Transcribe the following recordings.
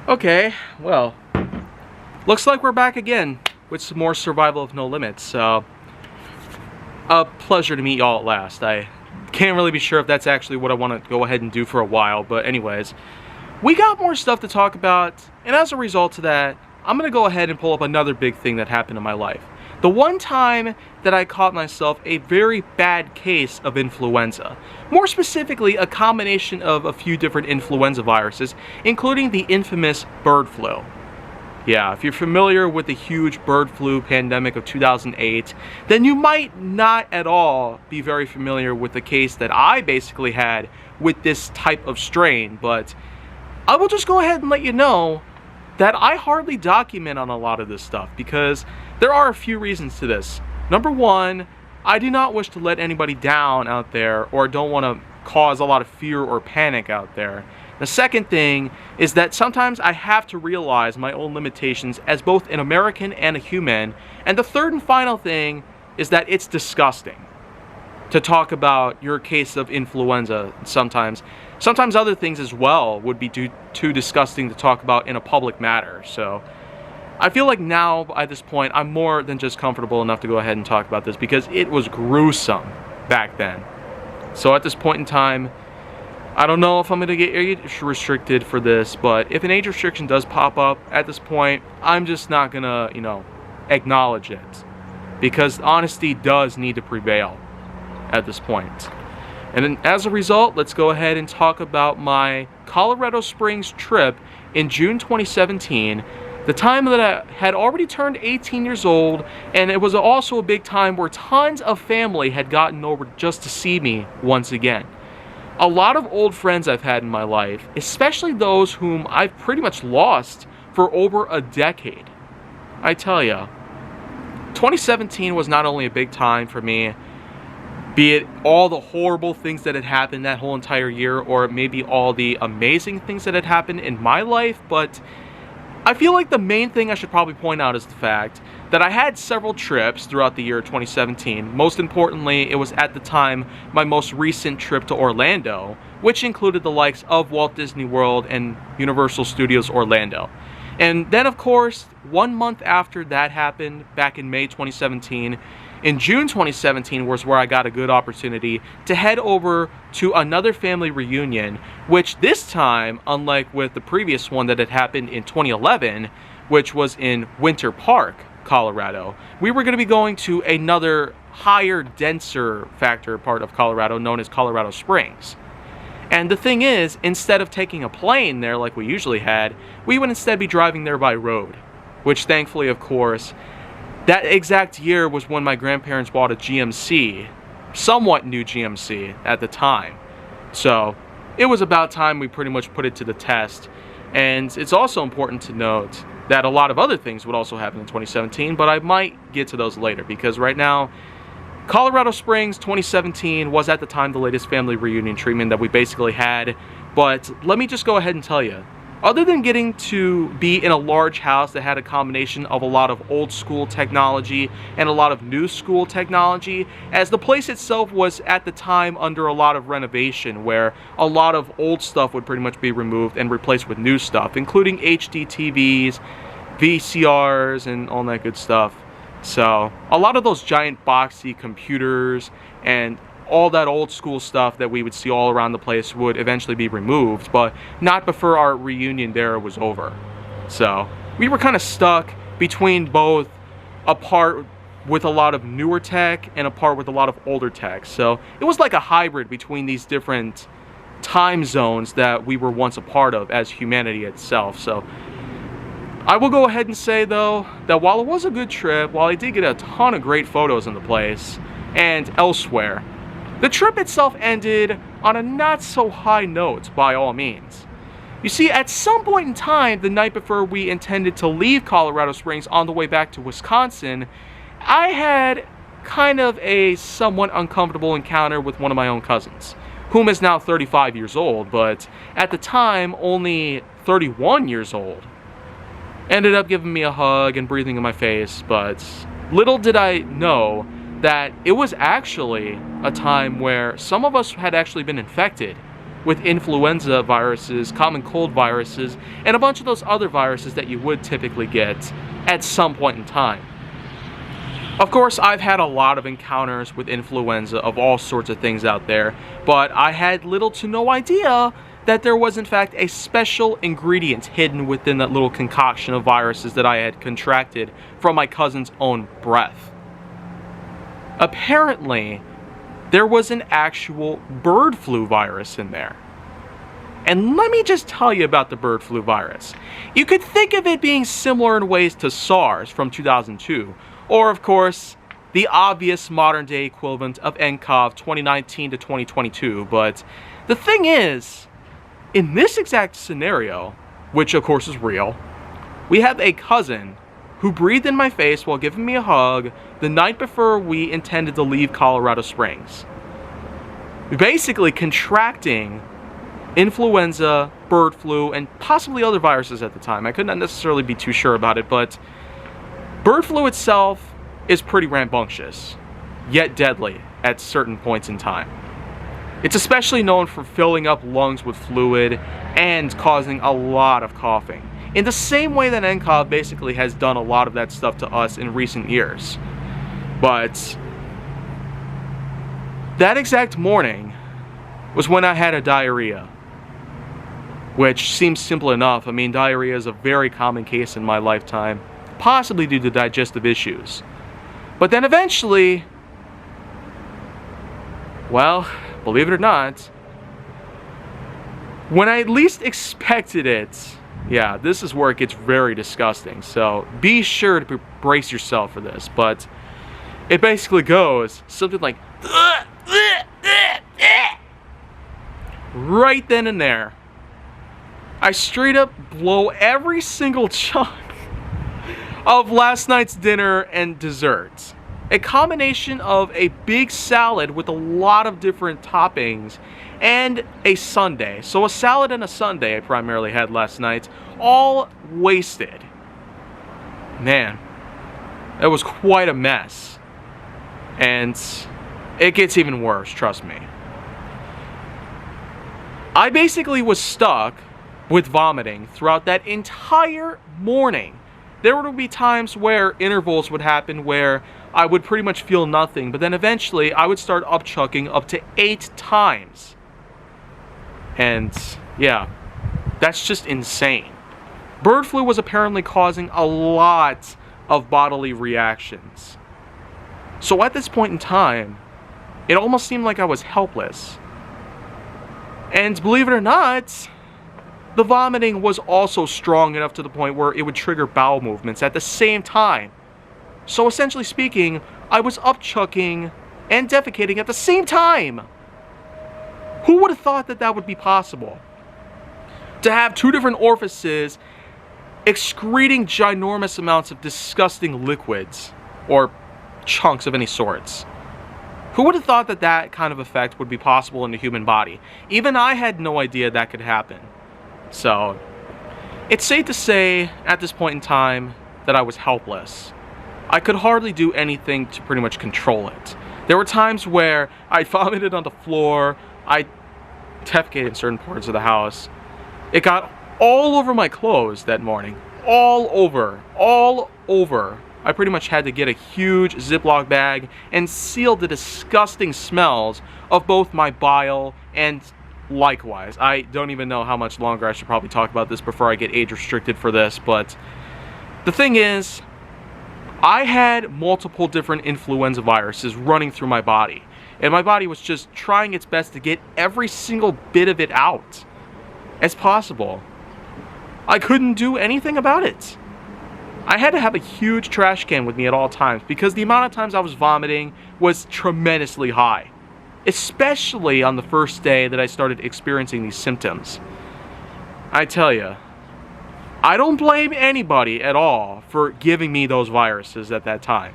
Okay, well, looks like we're back again with some more Survival of No Limits. So, a pleasure to meet y'all at last. I can't really be sure if that's actually what I want to go ahead and do for a while, but anyways, we got more stuff to talk about, and as a result of that, I'm going to go ahead and pull up another big thing that happened in my life. The one time that I caught myself a very bad case of influenza. More specifically, a combination of a few different influenza viruses, including the infamous bird flu. Yeah, if you're familiar with the huge bird flu pandemic of 2008, then you might not at all be very familiar with the case that I basically had with this type of strain, but I will just go ahead and let you know that I hardly document on a lot of this stuff because there are a few reasons to this. Number one, I do not wish to let anybody down out there, or don't want to cause a lot of fear or panic out there. The second thing is that sometimes I have to realize my own limitations as both an American and a human. And the third and final thing is that it's disgusting to talk about your case of influenza sometimes. Sometimes other things as well would be too disgusting to talk about in a public matter. So I feel like now, at this point, I'm more than just comfortable enough to go ahead and talk about this because it was gruesome back then. So at this point in time, I don't know if I'm going to get age restricted for this, but if an age restriction does pop up at this point, I'm just not going to, acknowledge it. Because honesty does need to prevail at this point. And then as a result, let's go ahead and talk about my Colorado Springs trip in June 2017. The time that I had already turned 18 years old, and it was also a big time where tons of family had gotten over just to see me once again. A lot of old friends I've had in my life, especially those whom I've pretty much lost for over a decade. I tell ya, 2017 was not only a big time for me, be it all the horrible things that had happened that whole entire year, or maybe all the amazing things that had happened in my life, but I feel like the main thing I should probably point out is the fact that I had several trips throughout the year 2017. Most importantly, it was at the time my most recent trip to Orlando, which included the likes of Walt Disney World and Universal Studios Orlando. And then, of course, 1 month after that happened, back in May 2017, in June 2017 was where I got a good opportunity to head over to another family reunion, which this time, unlike with the previous one that had happened in 2011, which was in Winter Park, Colorado, we were going to be going to another higher, denser factor part of Colorado known as Colorado Springs. And the thing is, instead of taking a plane there like we usually had, we would instead be driving there by road, which thankfully, of course, that exact year was when my grandparents bought a GMC, somewhat new GMC at the time. So it was about time we pretty much put it to the test. And it's also important to note that a lot of other things would also happen in 2017, but I might get to those later because right now, Colorado Springs 2017 was at the time the latest family reunion treatment that we basically had. But let me just go ahead and tell you, other than getting to be in a large house that had a combination of a lot of old school technology and a lot of new school technology, as the place itself was at the time under a lot of renovation where a lot of old stuff would pretty much be removed and replaced with new stuff, including HD TVs, VCRs, and all that good stuff. So a lot of those giant boxy computers and all that old school stuff that we would see all around the place would eventually be removed, but not before our reunion there was over. So we were kind of stuck between both a part with a lot of newer tech and a part with a lot of older tech. So it was like a hybrid between these different time zones that we were once a part of as humanity itself. So I will go ahead and say though that while it was a good trip, while I did get a ton of great photos in the place and elsewhere, the trip itself ended on a not so high note by all means. You see, at some point in time, the night before we intended to leave Colorado Springs on the way back to Wisconsin, I had kind of a somewhat uncomfortable encounter with one of my own cousins, whom is now 35 years old, but at the time only 31 years old. Ended up giving me a hug and breathing in my face, but little did I know that it was actually a time where some of us had actually been infected with influenza viruses, common cold viruses, and a bunch of those other viruses that you would typically get at some point in time. Of course, I've had a lot of encounters with influenza of all sorts of things out there, but I had little to no idea that there was in fact a special ingredient hidden within that little concoction of viruses that I had contracted from my cousin's own breath. Apparently, there was an actual bird flu virus in there. And let me just tell you about the bird flu virus. You could think of it being similar in ways to SARS from 2002, or of course, the obvious modern day equivalent of nCoV 2019 to 2022, but the thing is, in this exact scenario, which of course is real, we have a cousin who breathed in my face while giving me a hug the night before we intended to leave Colorado Springs. Basically contracting influenza, bird flu, and possibly other viruses at the time. I could not necessarily be too sure about it, but bird flu itself is pretty rambunctious, yet deadly at certain points in time. It's especially known for filling up lungs with fluid and causing a lot of coughing, in the same way that nCoV basically has done a lot of that stuff to us in recent years. But that exact morning was when I had a diarrhea, which seems simple enough. I mean, diarrhea is a very common case in my lifetime, possibly due to digestive issues. But then eventually, well, believe it or not, when I least expected it, yeah, this is where it gets very disgusting. So be sure to brace yourself for this. But it basically goes something like right then and there. I straight up blow every single chunk of last night's dinner and desserts. A combination of a big salad with a lot of different toppings and a sundae. So a salad and a sundae I primarily had last night, all wasted. Man, it was quite a mess. And it gets even worse, trust me. I basically was stuck with vomiting throughout that entire morning. There would be times where intervals would happen where I would pretty much feel nothing, but then eventually I would start upchucking up to 8 times. And yeah, that's just insane. Bird flu was apparently causing a lot of bodily reactions. So at this point in time, it almost seemed like I was helpless. And believe it or not, the vomiting was also strong enough to the point where it would trigger bowel movements at the same time. So essentially speaking, I was upchucking and defecating at the same time. Who would have thought that that would be possible? To have 2 different orifices excreting ginormous amounts of disgusting liquids or chunks of any sorts. Who would have thought that that kind of effect would be possible in the human body? Even I had no idea that could happen. So, it's safe to say at this point in time that I was helpless. I could hardly do anything to pretty much control it. There were times where I vomited on the floor, I defecated in certain parts of the house. It got all over my clothes that morning. All over. I pretty much had to get a huge Ziploc bag and seal the disgusting smells of both my bile and likewise. I don't even know how much longer I should probably talk about this before I get age restricted for this, but the thing is, I had multiple different influenza viruses running through my body, and my body was just trying its best to get every single bit of it out as possible. I couldn't do anything about it. I had to have a huge trash can with me at all times because the amount of times I was vomiting was tremendously high, especially on the first day that I started experiencing these symptoms. I tell you, I don't blame anybody at all for giving me those viruses at that time,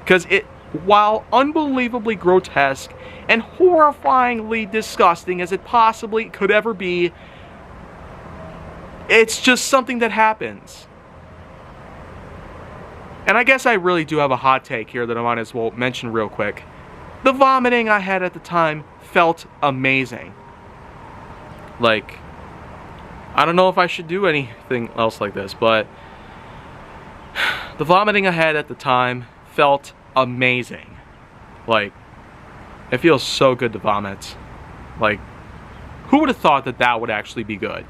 because it, while unbelievably grotesque and horrifyingly disgusting as it possibly could ever be, it's just something that happens. And I guess I really do have a hot take here that I might as well mention real quick. The vomiting I had at the time felt amazing. Like, I don't know if I should do anything else like this, but the vomiting I had at the time felt amazing. Like, it feels so good to vomit. Like, who would have thought that that would actually be good?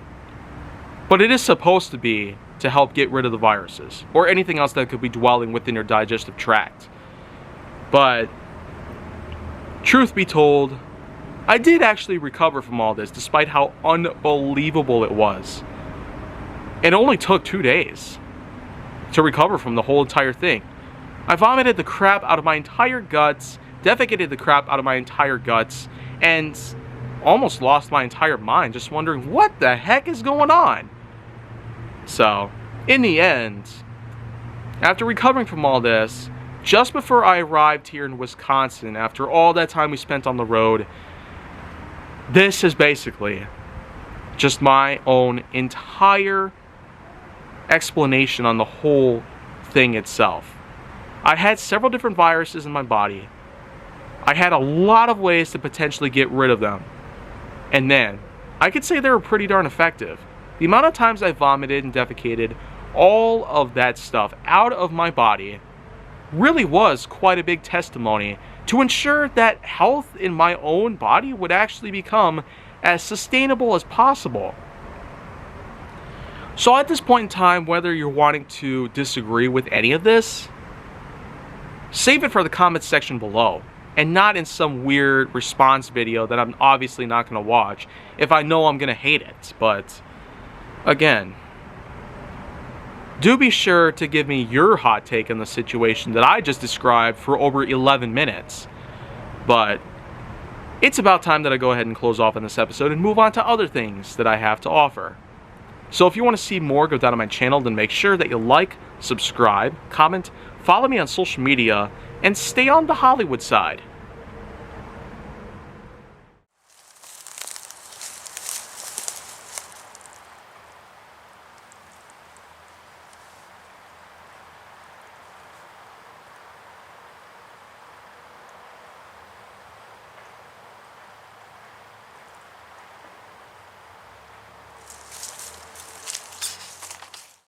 But it is supposed to be to help get rid of the viruses or anything else that could be dwelling within your digestive tract. But truth be told, I did actually recover from all this despite how unbelievable it was. It only took 2 days to recover from the whole entire thing. I vomited the crap out of my entire guts, defecated the crap out of my entire guts, and almost lost my entire mind just wondering what the heck is going on. So, in the end, after recovering from all this, just before I arrived here in Wisconsin, after all that time we spent on the road, this is basically just my own entire explanation on the whole thing itself. I had several different viruses in my body. I had a lot of ways to potentially get rid of them. And then, I could say they were pretty darn effective. The amount of times I vomited and defecated all of that stuff out of my body really was quite a big testimony to ensure that health in my own body would actually become as sustainable as possible. So at this point in time, whether you're wanting to disagree with any of this, save it for the comments section below, and not in some weird response video that I'm obviously not going to watch if I know I'm going to hate it. But again, do be sure to give me your hot take on the situation that I just described for over 11 minutes. But it's about time that I go ahead and close off on this episode and move on to other things that I have to offer. So if you want to see more go down on my channel, then make sure that you like, subscribe, comment, follow me on social media, and stay on the Hollywood side.